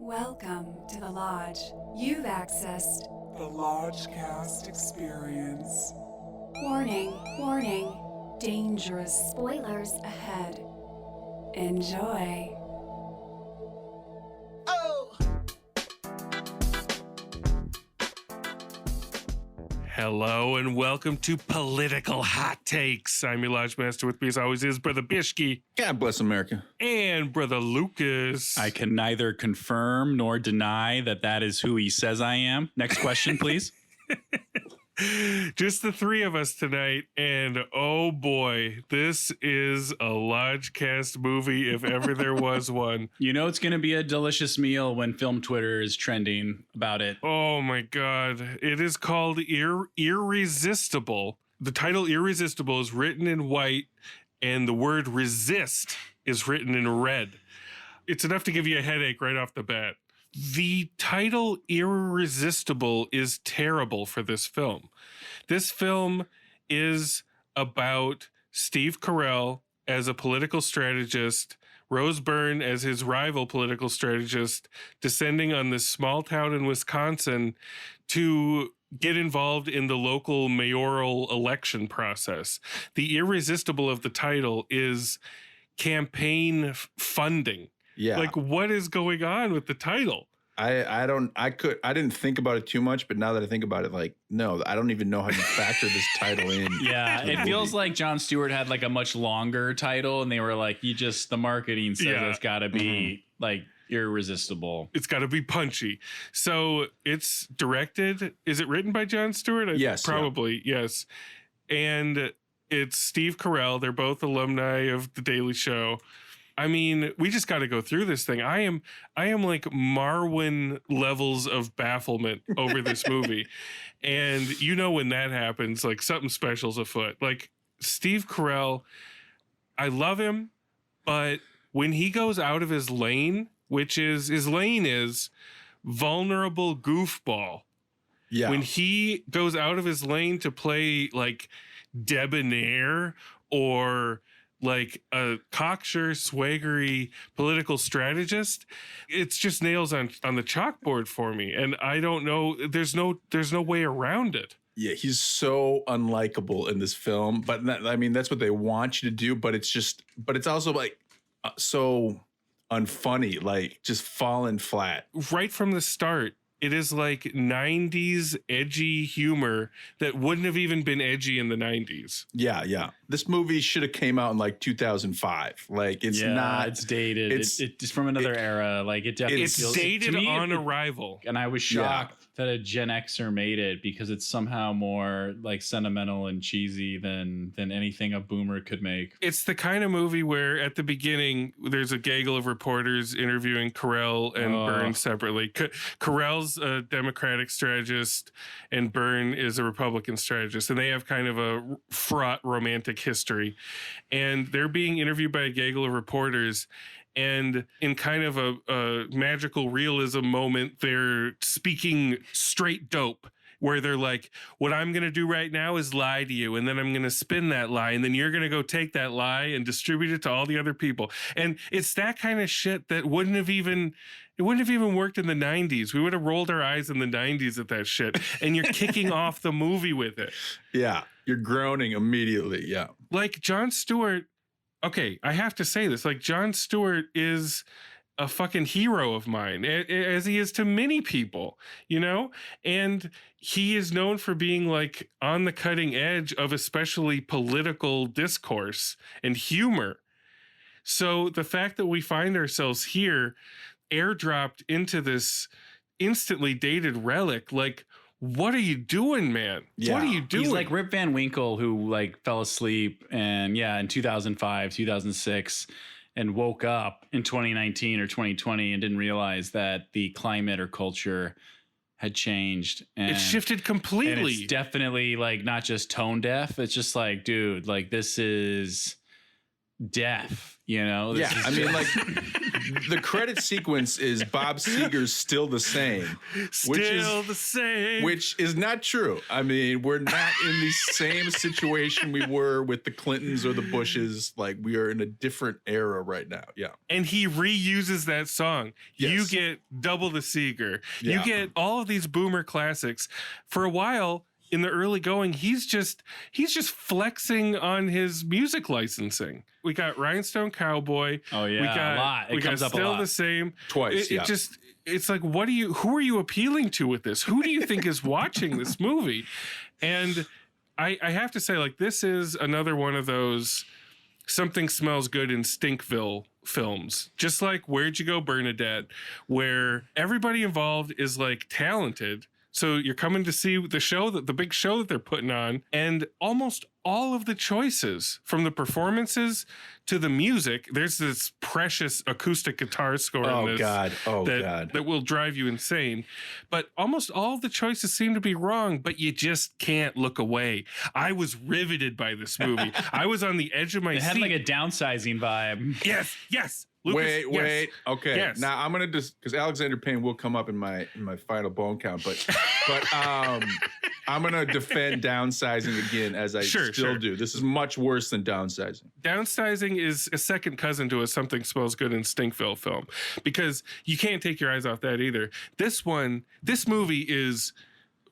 Welcome to the Lodge. You've accessed the Lodgecast experience. Warning, warning, dangerous spoilers ahead. Enjoy. Hello and welcome to Political Hot Takes. I'm your Lodgemaster. With me as always is Brother Bishki. God bless America. And Brother Lucas. I can neither confirm nor deny that is who he says I am. Next question, please. Just the three of us tonight, and oh boy, this is a Lodgecast movie if ever there was one. You know it's going to be a delicious meal when film Twitter is trending about it. Oh my God. It is called Irresistible. The title Irresistible is written in white, and the word resist is written in red. It's enough to give you a headache right off the bat. The title Irresistible is terrible for this film. This film is about Steve Carell as a political strategist, Rose Byrne as his rival political strategist, descending on this small town in Wisconsin to get involved in the local mayoral election process. The irresistible of the title is campaign funding. Yeah. Like, what is going on with the title? I didn't think about it too much, but now that I think about it, like, no, I don't even know how you factor this title in. Yeah, it feels like Jon Stewart had like a much longer title, and they were like, the marketing says it's got to be like irresistible. It's got to be punchy. So it's directed. Is it written by Jon Stewart? Yes. Probably, yes. And it's Steve Carell. They're both alumni of The Daily Show. I mean, we just got to go through this thing. I am like Marwen levels of bafflement over this movie. And you know when that happens, like something special's afoot. Like Steve Carell, I love him, but when he goes out of his lane, which is his lane is vulnerable goofball. Yeah. When he goes out of his lane to play like debonair or like a cocksure, swaggery political strategist, it's just nails on the chalkboard for me. And I don't know, there's no way around it. Yeah, he's so unlikable in this film, but that's what they want you to do, but it's also like so unfunny, like just falling flat. Right from the start, it is like 90s edgy humor that wouldn't have even been edgy in the 90s. Yeah. This movie should have came out in like 2005. Like it's dated. It's from another era. Like it definitely it's feels dated on arrival. And I was shocked that a Gen Xer made it because it's somehow more like sentimental and cheesy than anything a boomer could make. It's the kind of movie where at the beginning there's a gaggle of reporters interviewing Carell and Byrne separately. Carell's a Democratic strategist and Byrne is a Republican strategist, and they have kind of a fraught romantic history. And they're being interviewed by a gaggle of reporters, and in kind of a magical realism moment, they're speaking straight dope, where they're like, what I'm going to do right now is lie to you, and then I'm going to spin that lie, and then you're going to go take that lie and distribute it to all the other people. And it's that kind of shit that wouldn't have even worked in the 90s. We would have rolled our eyes in the 90s at that shit, and you're kicking off the movie with it. Yeah, you're groaning immediately, yeah. Like Jon Stewart, okay, I have to say this, like Jon Stewart is a fucking hero of mine, as he is to many people, you know? And he is known for being like on the cutting edge of especially political discourse and humor. So the fact that we find ourselves here airdropped into this instantly dated relic, like, what are you doing, man? Yeah. What are you doing? He's like Rip Van Winkle who like fell asleep and in 2005, 2006 and woke up in 2019 or 2020 and didn't realize that the climate or culture had changed. And it shifted completely. And it's definitely like not just tone deaf. It's just like, dude, like this is death. You know? Yeah, I mean, like the credit sequence is Bob Seger's Still the Same. The same. Which is not true. I mean, we're not in the same situation we were with the Clintons or the Bushes. Like, we are in a different era right now. Yeah. And he reuses that song. Yes. You get Double the Seeger. Yeah. You get all of these boomer classics. For a while in the early going, he's just flexing on his music licensing. We got Rhinestone Cowboy. Oh yeah, we got, a lot. It we comes got up a Still lot. the Same. Twice, yeah. It's like, who are you appealing to with this? Who do you think is watching this movie? And I have to say, like, this is another one of those something smells good in Stinkville films, just like Where'd You Go, Bernadette, where everybody involved is like talented. So you're coming to see the big show that they're putting on, and almost all of the choices, from the performances to the music, there's this precious acoustic guitar score in this. That will drive you insane. But almost all of the choices seem to be wrong, but you just can't look away. I was riveted by this movie. I was on the edge of my seat. It had like a downsizing vibe. Yes. Lucas, wait. Okay. Yes. Now I'm gonna because Alexander Payne will come up in my final bone count, but I'm gonna defend downsizing again, as I still do. This is much worse than downsizing. Downsizing is a second cousin to a Something Smells Good in Stinkville film, because you can't take your eyes off that either. This movie is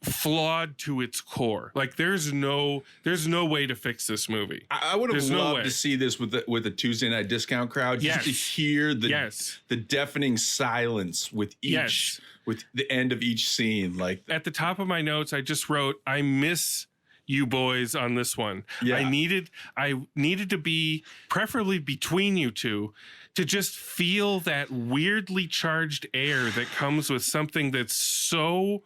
flawed to its core. Like, there's no way to fix this movie. I would have loved to see this with a Tuesday Night Discount crowd, just to hear the deafening silence with with the end of each scene. Like, at the top of my notes, I just wrote, I miss you boys on this one. Yeah. I needed to be preferably between you two to just feel that weirdly charged air that comes with something that's so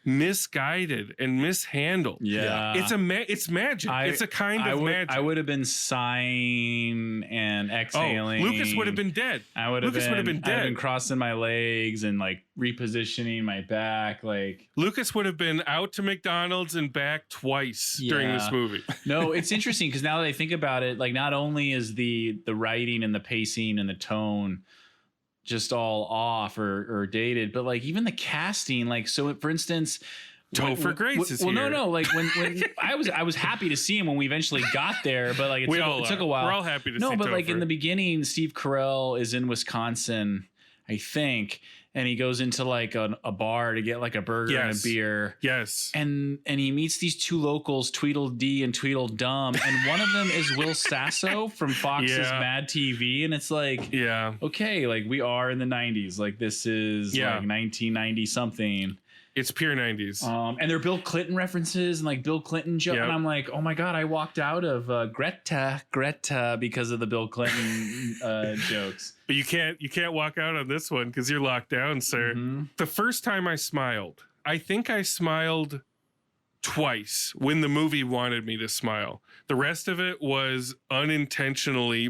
misguided and mishandled. Yeah. It's magic. It's a kind of magic. I would have been sighing and exhaling. Lucas would have been dead. Lucas would have been dead. I would have been crossing my legs and like repositioning my back. Like, Lucas would have been out to McDonald's and back twice during this movie. No, it's interesting because now that I think about it, like, not only is the writing and the pacing and the tone just all off or dated, but like even the casting, like, so for instance, Topher Grace is here. No, like when I was happy to see him when we eventually got there, but like it took a while. We're all happy to see. No, but Topher. like in the beginning, Steve Carell is in Wisconsin, I think, and he goes into like a bar to get like a burger and a beer. Yes. And he meets these two locals, Tweedledee and Tweedledum, and one of them is Will Sasso from Fox's Mad TV, and it's like, okay, like, we are in the 90s. Like, this is like 1990 something. It's pure 90s. And they're Bill Clinton references and like Bill Clinton jokes. And I'm like, oh my God, I walked out of Greta because of the Bill Clinton jokes. But you can't walk out on this one because you're locked down, sir. Mm-hmm. The first time I smiled, I think I smiled twice when the movie wanted me to smile. The rest of it was unintentionally,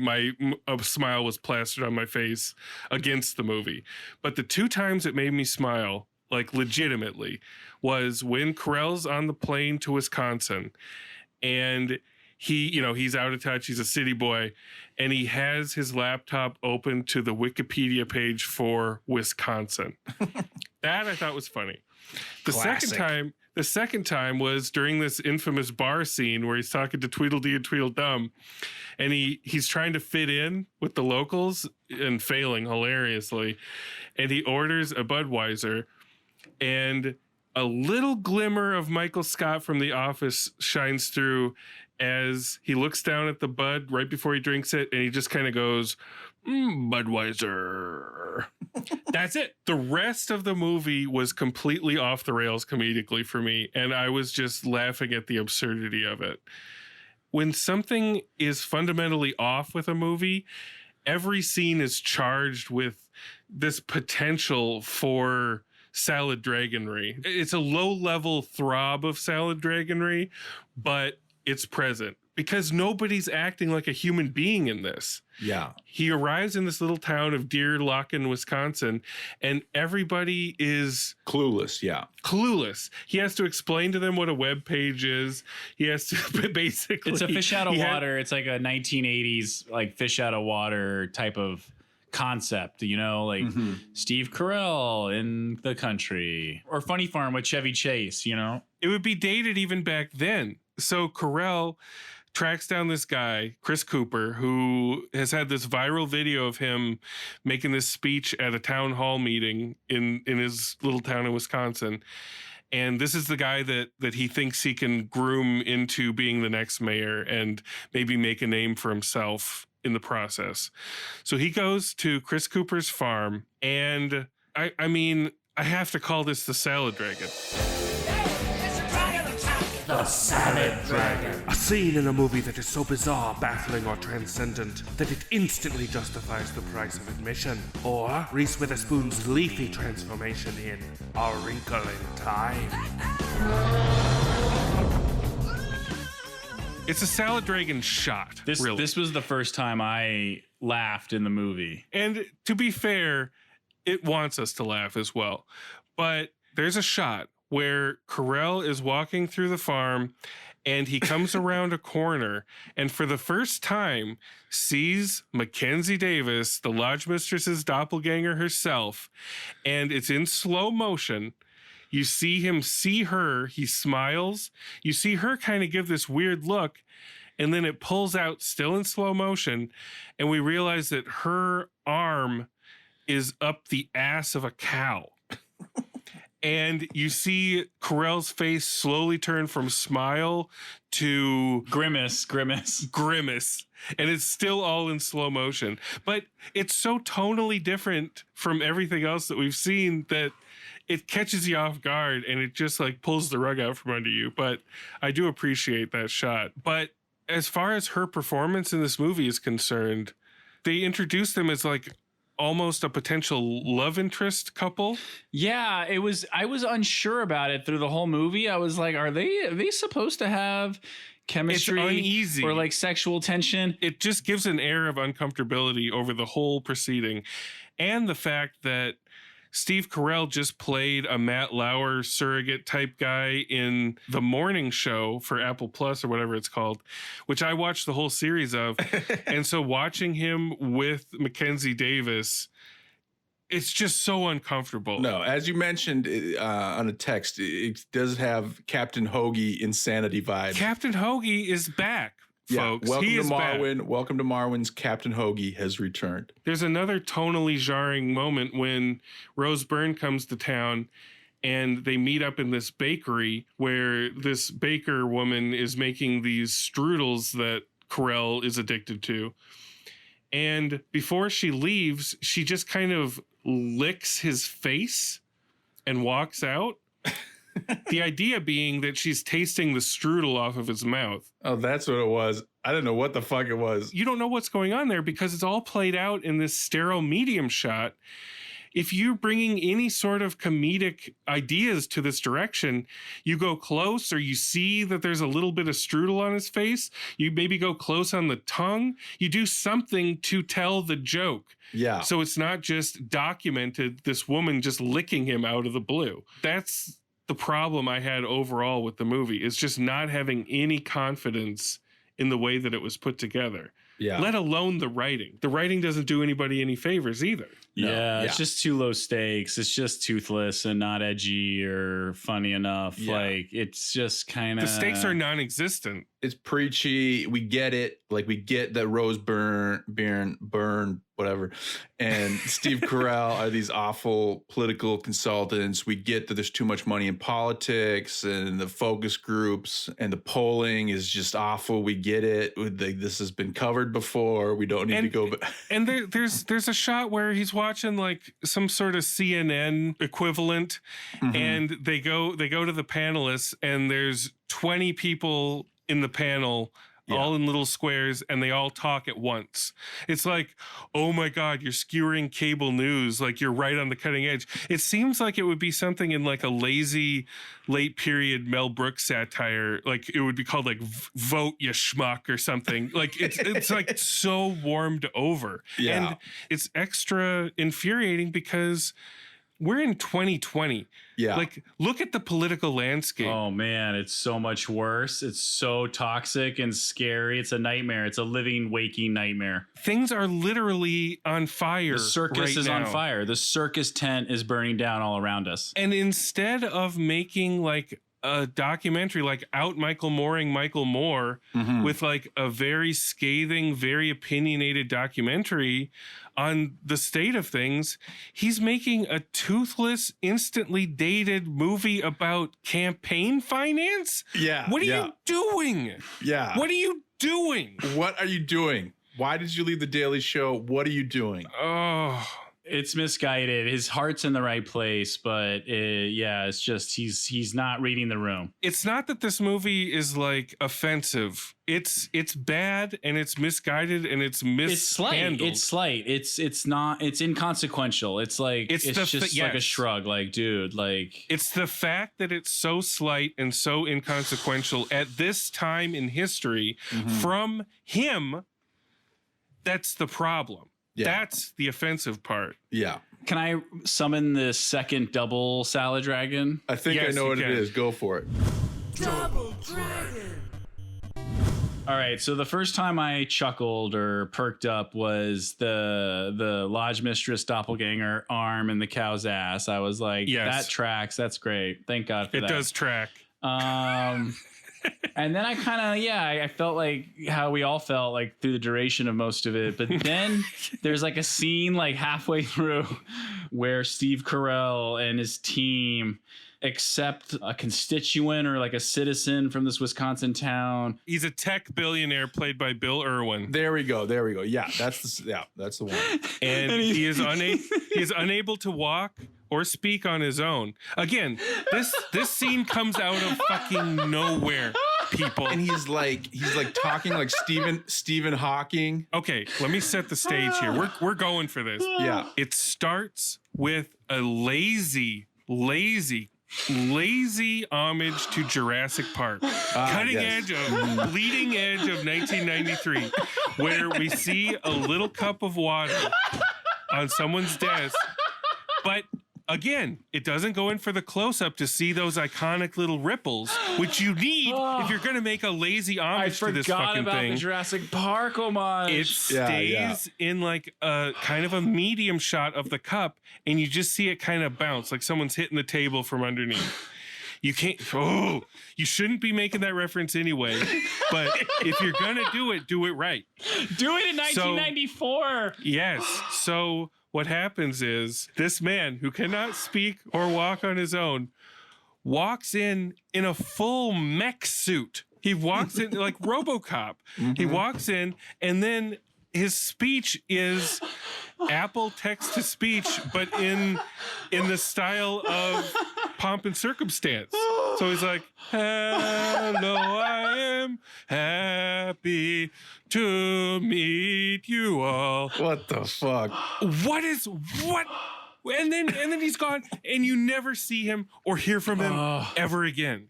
a smile was plastered on my face against the movie. But the two times it made me smile, like legitimately, was when Carell's on the plane to Wisconsin and he's out of touch. He's a city boy and he has his laptop open to the Wikipedia page for Wisconsin. That I thought was funny. The second time was during this infamous bar scene where he's talking to Tweedledee and Tweedledum and he's trying to fit in with the locals and failing hilariously. And he orders a Budweiser, and a little glimmer of Michael Scott from The Office shines through as he looks down at the Bud right before he drinks it, and he just kind of goes, Budweiser. That's it. The rest of the movie was completely off the rails comedically for me, and I was just laughing at the absurdity of it. When something is fundamentally off with a movie, every scene is charged with this potential for salad dragonry. It's a low-level throb of salad dragonry, but it's present because nobody's acting like a human being in this. Yeah. He arrives in this little town of Deer Locken, Wisconsin, and everybody is Clueless. Yeah. clueless. He has to explain to them what a web page is. He has to basically... It's a fish out of water. It's like a 1980s like fish out of water type of concept, like Steve Carell in the country or Funny Farm with Chevy Chase, It would be dated even back then. So Carell tracks down this guy, Chris Cooper, who has had this viral video of him making this speech at a town hall meeting in his little town in Wisconsin. And this is the guy that he thinks he can groom into being the next mayor and maybe make a name for himself in the process. So he goes to Chris Cooper's farm, and I mean, I have to call this the Salad Dragon. The Salad Dragon. A scene in a movie that is so bizarre, baffling, or transcendent that it instantly justifies the price of admission. Or Reese Witherspoon's leafy transformation in A Wrinkle in Time. It's a Salad Dragon shot. This was the first time I laughed in the movie. And to be fair, it wants us to laugh as well. But there's a shot where Carell is walking through the farm and he comes around a corner and for the first time sees Mackenzie Davis, the Lodgemistress's doppelganger herself, and it's in slow motion. You see him see her, he smiles. You see her kind of give this weird look, and then it pulls out still in slow motion, and we realize that her arm is up the ass of a cow. And you see Carell's face slowly turn from smile to grimace. And it's still all in slow motion. But it's so tonally different from everything else that we've seen that it catches you off guard and it just like pulls the rug out from under you. But I do appreciate that shot. But as far as her performance in this movie is concerned, they introduced them as like almost a potential love interest couple. Yeah, I was unsure about it through the whole movie. I was like, are they supposed to have chemistry? It's uneasy. Or like sexual tension? It just gives an air of uncomfortability over the whole proceeding. And the fact that Steve Carell just played a Matt Lauer surrogate type guy in the morning show for Apple Plus or whatever it's called, which I watched the whole series of. And so watching him with Mackenzie Davis, it's just so uncomfortable. No, as you mentioned on a text, it does have Cap'n Hogie insanity vibes. Cap'n Hogie is back. Folks. Welcome he to is Marwen. back. Welcome to Marwen's Cap'n Hogie has returned. There's another tonally jarring moment when Rose Byrne comes to town and they meet up in this bakery where this baker woman is making these strudels that Carell is addicted to. And before she leaves, she just kind of licks his face and walks out. The idea being that she's tasting the strudel off of his mouth. Oh, that's what it was. I didn't know what the fuck it was. You don't know what's going on there because it's all played out in this sterile medium shot. If you're bringing any sort of comedic ideas to this direction, you go close or you see that there's a little bit of strudel on his face. You maybe go close on the tongue. You do something to tell the joke. Yeah. So it's not just documented this woman just licking him out of the blue. That's the problem I had overall with the movie, is just not having any confidence in the way that it was put together. Yeah. Let alone the writing. The writing doesn't do anybody any favors either. Yeah, it's just too low stakes. It's just toothless and not edgy or funny enough. Yeah. Like, it's just kind of... The stakes are non-existent. It's preachy. We get it. Like, we get that Rose Byrne, whatever, and Steve Carell are these awful political consultants. We get that there's too much money in politics and the focus groups and the polling is just awful. We get it. This has been covered before. We don't need to go back. And there's a shot where he's watching like some sort of CNN equivalent, and they go to the panelists, and there's 20 people in the panel all in little squares, and they all talk at once. It's like, oh my God, you're skewering cable news. Like you're right on the cutting edge. It seems like it would be something in like a lazy late period Mel Brooks satire. Like it would be called like Vote You Schmuck or something. Like it's like so warmed over. Yeah. And it's extra infuriating because we're in 2020. Yeah. Like, look at the political landscape. Oh man, it's so much worse. It's so toxic and scary. It's a nightmare. It's a living, waking nightmare. Things are literally on fire. The circus right is now. on fire. The circus tent is burning down all around us. And instead of making like a documentary like Out Michael Mooring Michael Moore with like a very scathing, very opinionated documentary on the state of things, he's making a toothless, instantly dated movie about campaign finance? Yeah. What are you doing? Yeah. What are you doing? What are you doing? Why did you leave the Daily Show? What are you doing? Oh, It's misguided. His heart's in the right place, but it's just he's not reading the room. it's not that this movie is like offensive. It's bad and it's misguided and it's mishandled. It's slight. It's not. It's inconsequential. It's like it's just like a shrug. Like, dude, like It's the fact that it's so slight and so inconsequential at this time in history from him. That's the problem. Yeah. That's the offensive part. Yeah. Can I summon the second double salad dragon? I think I Yes, know you what can. it is. Go for it. Double Dragon. All right, so the first time I chuckled or perked up was the Lodgemistress doppelganger arm in the cow's ass. I was like, Yes. that tracks. That's great. Thank God for It that. does track. And then I kind of, I felt like how we all felt like through the duration of most of it. But then there's like a scene like halfway through where Steve Carell and his team accept a constituent or like a citizen from this Wisconsin town. He's a tech billionaire played by Bill Irwin. There we go. There we go. Yeah, that's the one. And he is unable to walk or speak on his own. Again, this scene comes out of fucking nowhere, people. And he's like talking like Stephen Hawking. Okay, let me set the stage here. We're going for this. Yeah. It starts with a lazy homage to Jurassic Park. Cutting edge of bleeding edge of 1993, where we see a little cup of water on someone's desk. But again, it doesn't go in for the close-up to see those iconic little ripples, which you need if you're going to make a lazy homage to this fucking about thing. the Jurassic Park homage. It stays in like a kind of a medium shot of the cup, and you just see it kind of bounce, like someone's hitting the table from underneath. You can't. Oh, you shouldn't be making that reference anyway. But if you're gonna do it right. Do it in 1994. Yes. So what happens is this man who cannot speak or walk on his own walks in a full mech suit. He walks in like RoboCop. He walks in, and then his speech is Apple text-to-speech, but in the style of Pomp and Circumstance. So he's like, hello, I am happy to meet you all. What the fuck? What? And then he's gone, and you never see him or hear from him ever again.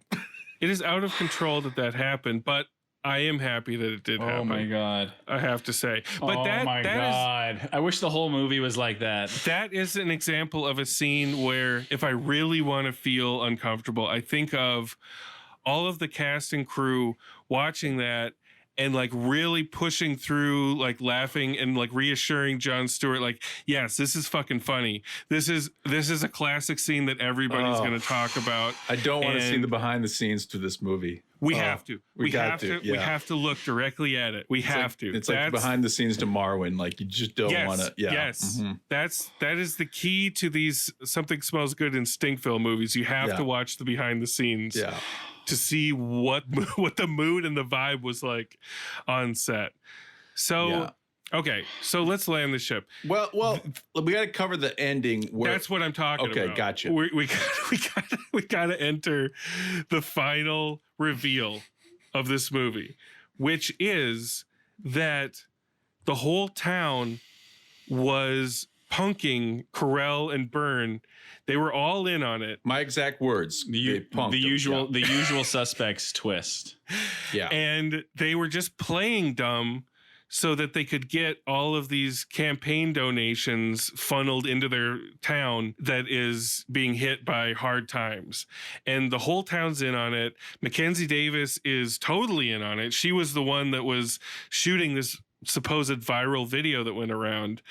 It is out of control that happened, but I am happy that it did happen. Oh my God. I have to say. But that God. I wish the whole movie was like that. That is an example of a scene where if I really want to feel uncomfortable, I think of all of the cast and crew watching that and like really pushing through, like laughing and like reassuring Jon Stewart, like, yes, this is fucking funny. This is a classic scene that everybody's going to talk about. I don't want to see the behind the scenes to this movie. We have to. We have to. Yeah. We have to look directly at it. We have to. It's like behind the scenes to Marwen. Like you just don't want to. Yeah. Yes. That is the key to these Something Smells Good in Stinkville movies. You have to watch the behind the scenes. Yeah. To see what the mood and the vibe was like on set. So okay, so let's land the ship. Well, we got to cover the ending. That's what I'm talking about. Okay, gotcha. We got to enter the final reveal of this movie, which is that the whole town was punking Carell and Byrne. They were all in on it. My exact words. The usual suspects twist. Yeah. And they were just playing dumb so that they could get all of these campaign donations funneled into their town that is being hit by hard times. And the whole town's in on it. Mackenzie Davis is totally in on it. She was the one that was shooting this supposed viral video that went around.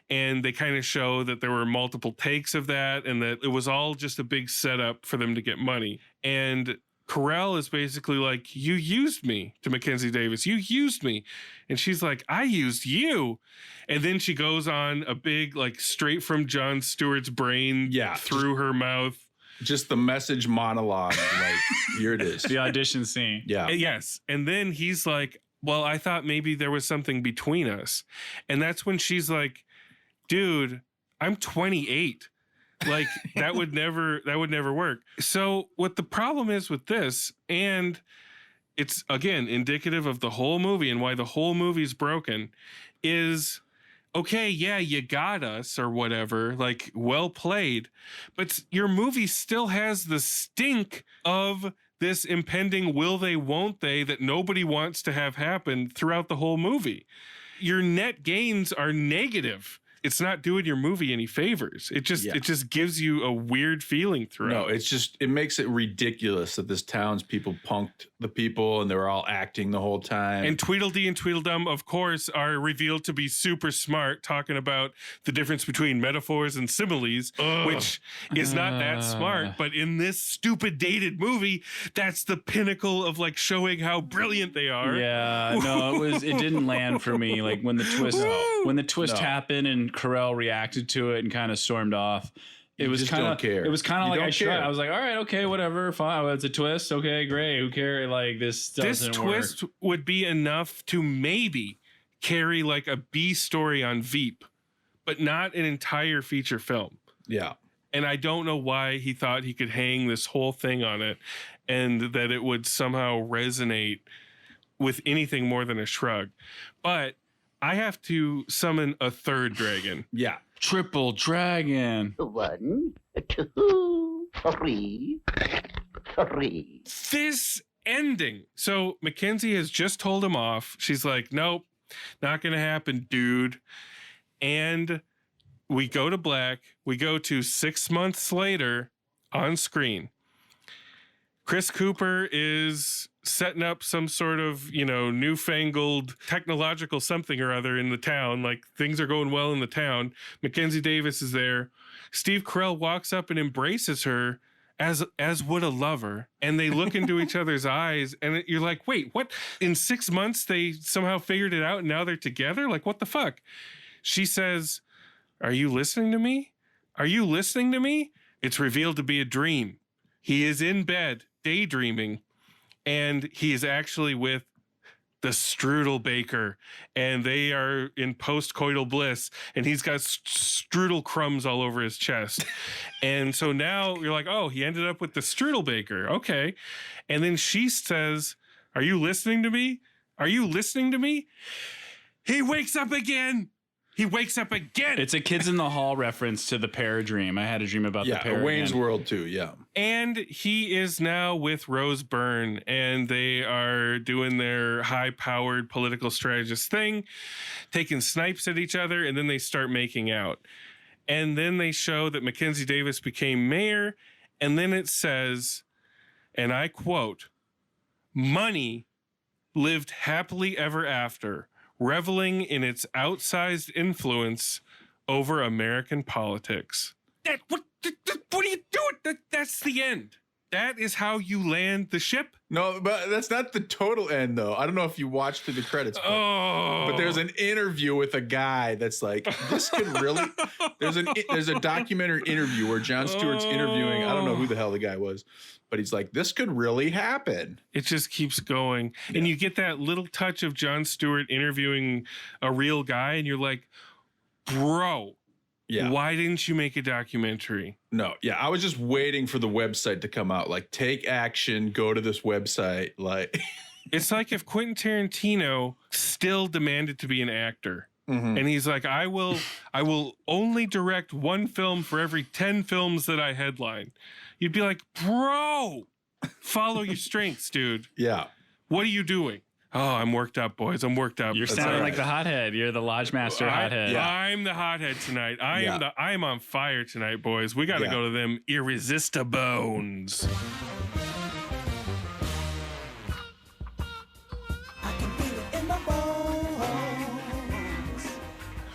And they kind of show that there were multiple takes of that and that it was all just a big setup for them to get money. And Carell is basically like, you used me, to Mackenzie Davis. You used me. And she's like, I used you. And then she goes on a big, like, straight from Jon Stewart's brain through her mouth. Just the message monologue. Like, here it is. The audition scene. Yeah. Yes. And then he's like, well, I thought maybe there was something between us. And that's when she's like, dude, I'm 28. Like that would never work. So what the problem is with this, and it's again indicative of the whole movie and why the whole movie's broken, is okay, yeah, you got us or whatever, like well played, but your movie still has the stink of this impending will they, won't they that nobody wants to have happen throughout the whole movie. Your net gains are negative. It's not doing your movie any favors. It just gives you a weird feeling throughout. No, it makes it ridiculous that this townspeople punked the people and they were all acting the whole time. And Tweedledee and Tweedledum, of course, are revealed to be super smart, talking about the difference between metaphors and similes, which is not that smart. But in this stupid dated movie, that's the pinnacle of like showing how brilliant they are. Yeah, no, it didn't land for me. Like when the twist happened and Carell reacted to it and kind of stormed off. It was kind of like I shrugged. I was like, all right, okay, whatever, fine. Oh, it's a twist. Okay, great. Who cares? Like this doesn't work. This twist would be enough to maybe carry like a B story on Veep, but not an entire feature film. Yeah. And I don't know why he thought he could hang this whole thing on it and that it would somehow resonate with anything more than a shrug. But I have to summon a third dragon. Yeah. Triple dragon. 1, 2, 3. This ending. So Mackenzie has just told him off. She's like, nope, not going to happen, dude. And we go to black. We go to 6 months later on screen. Chris Cooper is setting up some sort of, newfangled technological something or other in the town. Like things are going well in the town. Mackenzie Davis is there. Steve Carell walks up and embraces her as would a lover. And they look into each other's eyes and you're like, wait, what? In 6 months, they somehow figured it out and now they're together? Like, what the fuck? She says, are you listening to me? Are you listening to me? It's revealed to be a dream. He is in bed, daydreaming, and he is actually with the strudel baker, and they are in post-coital bliss, and he's got strudel crumbs all over his chest. And so now you're like, oh, he ended up with the strudel baker. Okay. And then she says, are you listening to me? Are you listening to me? He wakes up again. He wakes up again. It's a Kids in the Hall reference to the Paradream. I had a dream about the Paradream. Yeah, Wayne's World too, yeah. And he is now with Rose Byrne, and they are doing their high-powered political strategist thing, taking snipes at each other, and then they start making out. And then they show that Mackenzie Davis became mayor, and then it says, and I quote, money lived happily ever after, reveling in its outsized influence over American politics. What are you doing? That's the end. That is how you land the ship? No, but that's not the total end, though. I don't know if you watched the credits. But there's an interview with a guy that's like, this could really... There's a documentary interview where Jon Stewart's interviewing... I don't know who the hell the guy was, but he's like, this could really happen. It just keeps going. Yeah. And you get that little touch of Jon Stewart interviewing a real guy, and you're like, bro... Yeah. Why didn't you make a documentary? No. Yeah. I was just waiting for the website to come out. Like, take action, go to this website. Like, It's like if Quentin Tarantino still demanded to be an actor. Mhm. And he's like, I will only direct one film for every 10 films that I headline. You'd be like, bro, follow your strengths, dude. Yeah. What are you doing? Oh, I'm worked up, boys. I'm worked up. You're That's sounding all like the hothead. You're the Lodgemaster hothead. I'm the hothead tonight. I am on fire tonight, boys. We got to Yeah. go to them Irresistibles.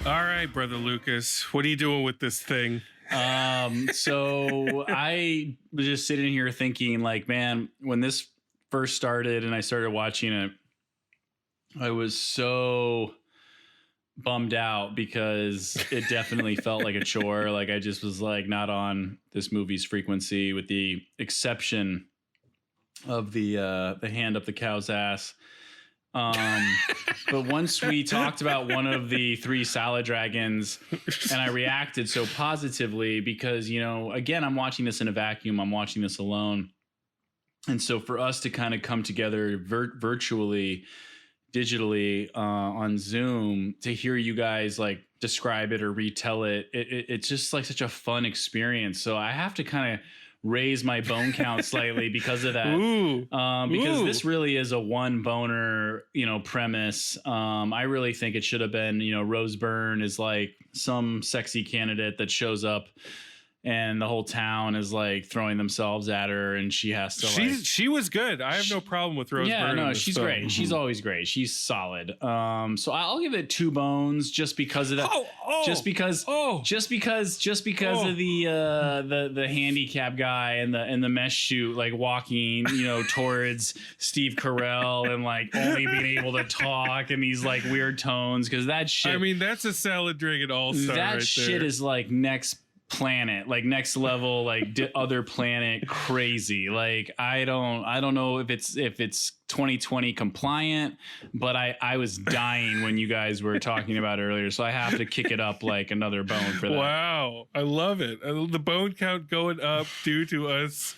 All right, brother Lucas, what are you doing with this thing? So I was just sitting here thinking, like, man, when this first started and I started watching it, I was so bummed out because it definitely felt like a chore. Like I just was like not on this movie's frequency, with the exception of the hand up the cow's ass. But once we talked about one of the three salad dragons, and I reacted so positively because, you know, again, I'm watching this in a vacuum. I'm watching this alone. And so for us to kind of come together virtually, digitally, on Zoom, to hear you guys like describe it or retell it, it's just like such a fun experience. So I have to kind of raise my bone count slightly because of that. Because this really is a one boner, you know, premise. I really think it should have been, you know, Rose Byrne is like some sexy candidate that shows up and the whole town is like throwing themselves at her, and she has to. She was good. I have no problem with Rose Byrne. Yeah, no, in this she's film. great. She's always great. She's solid. So I'll give it 2 bones just because of that. Just because of the handicap guy and the mesh shoot, like walking, you know, towards Steve Carell and like only being able to talk and these like weird tones, because that shit. I mean, that's a salad dragon all-star. That right shit there. is like next planet, like next level, like other planet crazy. Like I don't know if it's 2020 compliant, but I was dying when you guys were talking about it earlier, so I have to kick it up like another bone for that. Wow, I love it. The bone count going up due to us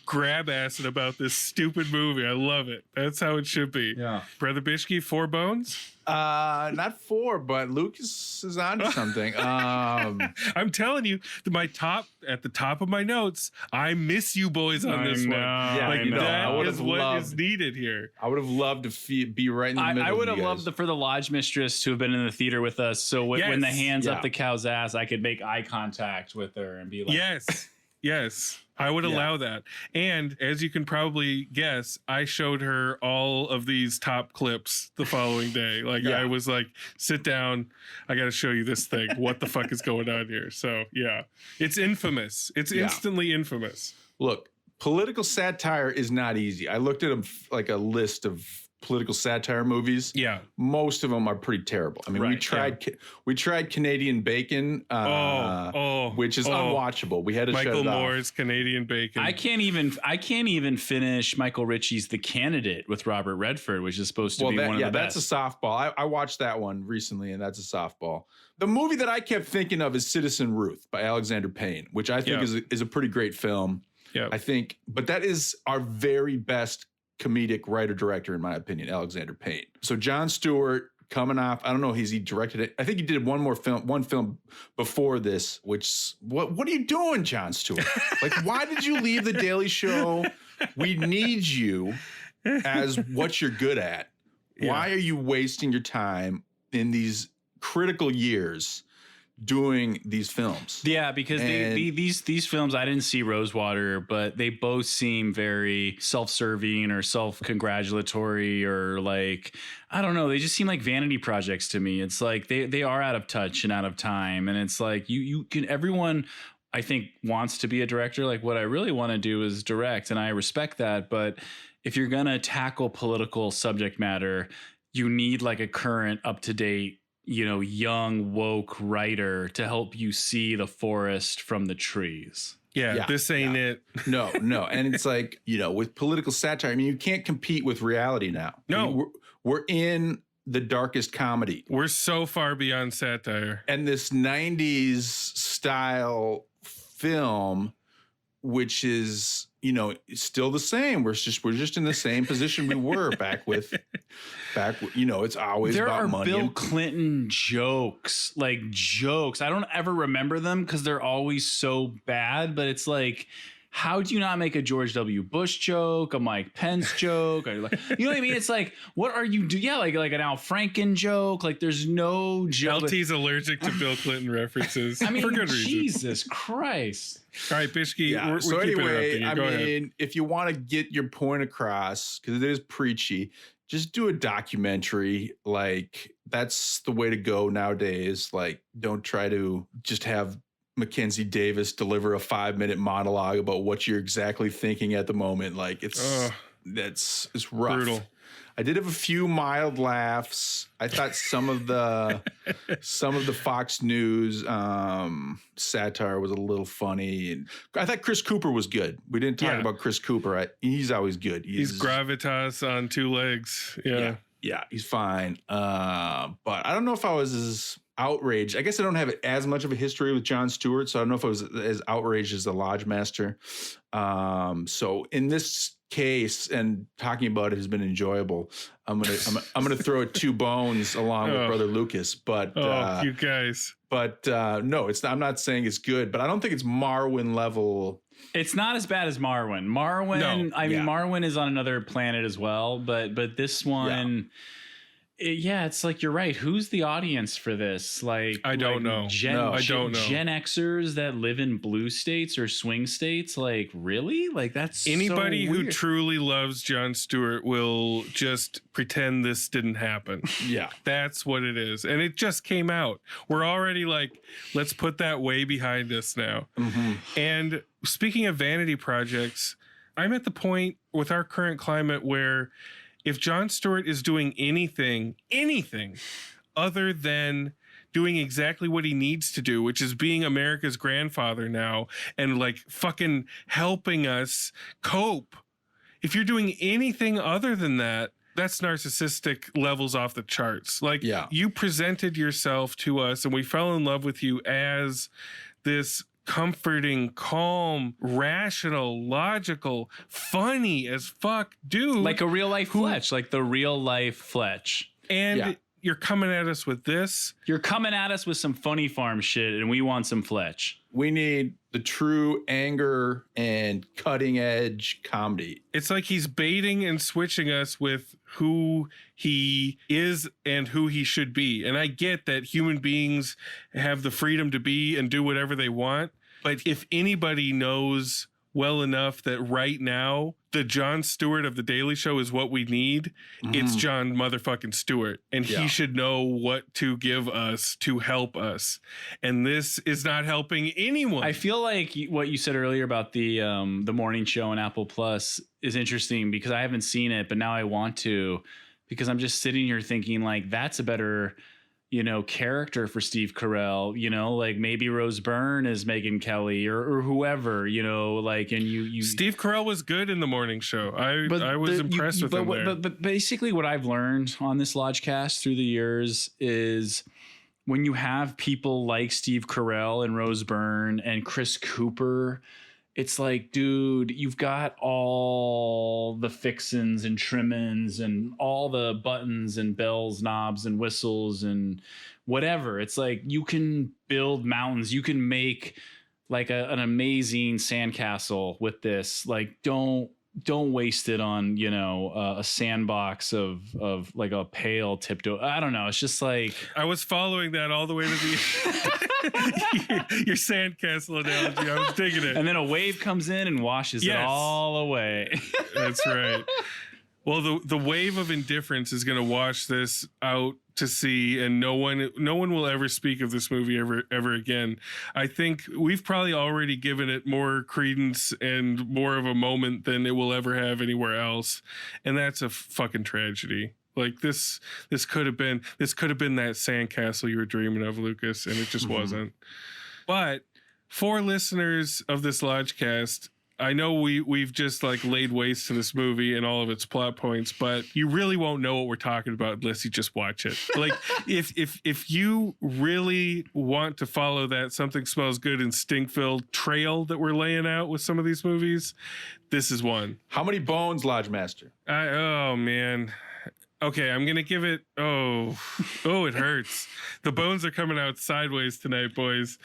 grab acid about this stupid movie. I love it. That's how it should be. Yeah. Brother Bishke, 4 bones? Not 4, but Lucas is onto something. I'm telling you, at the top of my notes, I miss you boys on this one. Yeah, like I know. I that would is have what loved- is needed here. I would have loved to be right in the middle. I would of have you loved guys. for the Lodgemistress to have been in the theater with us, so when the Yes. hands Yeah. up the cow's ass, I could make eye contact with her and be like, Yes. I would allow that. And as you can probably guess, I showed her all of these top clips the following day. Like I was like, sit down. I got to show you this thing. What the fuck is going on here? So yeah, it's infamous. It's instantly infamous. Look, political satire is not easy. I looked at like a list of political satire movies. Yeah. Most of them are pretty terrible. I mean, we tried Canadian Bacon, which is unwatchable. We had to shut Michael it off. Moore's Canadian Bacon. I can't even finish Michael Ritchie's The Candidate with Robert Redford, which is supposed to be one of the best. That's a softball. I watched that one recently, and that's a softball. The movie that I kept thinking of is Citizen Ruth by Alexander Payne, which I think is a pretty great film. Yeah. I think, but that is our very best comedic writer-director, in my opinion, Alexander Payne. So Jon Stewart coming off, I don't know, he directed it. I think he did one film before this, which, what are you doing, Jon Stewart? Like, why did you leave The Daily Show? We need you as what you're good at. Why are you wasting your time in these critical years doing these films? Yeah, because these films, I didn't see Rosewater, but they both seem very self-serving or self-congratulatory, or like, I don't know, they just seem like vanity projects to me. It's like they are out of touch and out of time, and it's like you can, everyone I think wants to be a director. Like, what I really want to do is direct, and I respect that, but if you're gonna tackle political subject matter, you need like a current, up-to-date, you know, young woke writer to help you see the forest from the trees. Yeah, this ain't it. No. And it's like, you know, with political satire, I mean, you can't compete with reality now. No. I mean, we're in the darkest comedy. We're so far beyond satire. And this 90s style film which is, you know, still the same. We're just in the same position we were back, you know, it's always there about are money. Bill Clinton jokes. I don't ever remember them because they're always so bad, but it's like, how do you not make a George W. Bush joke, a Mike Pence joke? Or like, you know what I mean? It's like, what are you doing? Yeah, like an Al Franken joke. Like, there's no joke. LT's allergic to Bill Clinton references. I mean, for good reason. Jesus Christ. All right, Bishki. Yeah. We're So keeping anyway, it up. I Go mean, ahead. if you want to get your point across, because it is preachy, just do a documentary. Like, that's the way to go nowadays. Like, don't try to just have Mackenzie Davis deliver a 5-minute monologue about what you're exactly thinking at the moment. Like, it's rough. Brutal. I did have a few mild laughs. I thought some of the Fox News satire was a little funny, and I thought Chris Cooper was good. We didn't talk about Chris Cooper. He's always good. He's gravitas on 2 legs. Yeah, he's fine. But I don't know if I was as outraged. I guess I don't have as much of a history with Jon Stewart, so I don't know if I was as outraged as the Lodgemaster. So in this case, and talking about it has been enjoyable. I'm gonna throw it 2 bones along with Brother Lucas. But you guys. But no, it's not, I'm not saying it's good, but I don't think it's Marwen level. It's not as bad as Marwen. Marwen is on another planet as well, but this one, it's like, you're right. Who's the audience for this? Like, I don't know. I don't know. Gen Xers that live in blue states or swing states. Like, really? Like, that's anybody so who weird. truly loves Jon Stewart will just pretend this didn't happen. Yeah, that's what it is, and it just came out. We're already like, let's put that way behind us now. Mm-hmm. And speaking of vanity projects, I'm at the point with our current climate where if Jon Stewart is doing anything other than doing exactly what he needs to do, which is being America's grandfather now and like fucking helping us cope. If you're doing anything other than that, that's narcissistic levels off the charts. Like, you presented yourself to us and we fell in love with you as this comforting, calm, rational, logical, funny as fuck dude. Like a real life Fletch, like the real life Fletch. And you're coming at us with this. You're coming at us with some funny farm shit, and we want some Fletch. We need the true anger and cutting edge comedy. It's like he's baiting and switching us with who he is and who he should be. And I get that human beings have the freedom to be and do whatever they want. But if anybody knows well enough that right now the Jon Stewart of The Daily Show is what we need, it's Jon motherfucking Stewart. And he should know what to give us to help us. And this is not helping anyone. I feel like what you said earlier about the morning show on Apple Plus is interesting because I haven't seen it, but now I want to, because I'm just sitting here thinking like, that's a better, character for Steve Carell, like maybe Rose Byrne is Megyn Kelly or whoever, like, and you Steve Carell was good in the morning show. I was impressed with him there. But basically what I've learned on this Lodgecast through the years is when you have people like Steve Carell and Rose Byrne and Chris Cooper, it's like, dude, you've got all the fixins and trimmings and all the buttons and bells, knobs and whistles and whatever. It's like you can build mountains. You can make like an amazing sandcastle with this. Like, don't waste it on, a sandbox of like a pail tipped over. I don't know. It's just like, I was following that all the way to the your sandcastle analogy. I was digging it. And then a wave comes in and washes it all away. That's right. Well, the wave of indifference is going to wash this out to sea, and no one will ever speak of this movie ever again. I think we've probably already given it more credence and more of a moment than it will ever have anywhere else, and that's a fucking tragedy. Like this could have been that sandcastle you were dreaming of, Lucas, and it just wasn't. But for listeners of this Lodgecast, I know we've just like laid waste to this movie and all of its plot points, but you really won't know what we're talking about unless you just watch it. Like if you really want to follow that Something Smells Good in Stinkville trail that we're laying out with some of these movies, this is one. How many bones, Lodgemaster? Oh man. Okay, I'm gonna give it. Oh, it hurts. The bones are coming out sideways tonight, boys.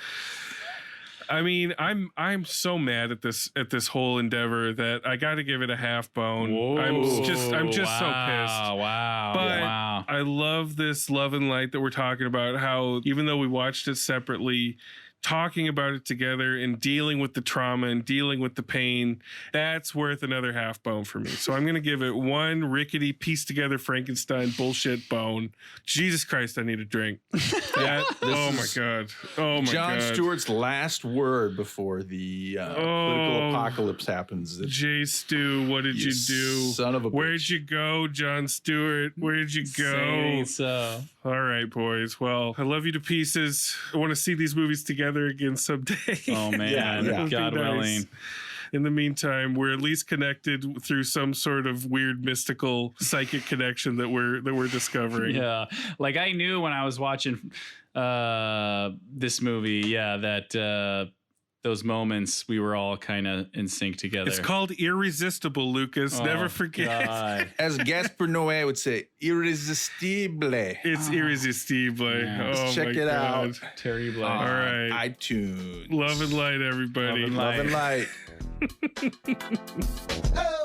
I mean, I'm so mad at this whole endeavor that I got to give it a half bone. Whoa. I'm just so pissed. Wow. But I love this love and light that we're talking about. How even though we watched it separately, talking about it together and dealing with the trauma and dealing with the pain, that's worth another half bone for me. So I'm going to give it one rickety piece together Frankenstein bullshit bone. Jesus Christ, I need a drink. Oh my God. Oh my God. Jon Stewart's last word before the political apocalypse happens. J. Stu, what did you do? Son of a Where'd bitch. you go, Jon Stewart? Where'd you go? Say so. All right, boys. Well, I love you to pieces. I want to see these movies together again someday. Oh man, Yeah. That would be God nice. willing. In the meantime, we're at least connected through some sort of weird mystical psychic connection that we're discovering. Yeah, like I knew when I was watching this movie, that those moments we were all kind of in sync together. It's called Irresistible, Lucas. Never forget. God. As Gaspar Noé would say, irresistible. It's Irresistible. Yeah. Oh, Check my it God. out. Terry Black. All right. iTunes. Love and light, everybody. Love and light. Love and light. Oh,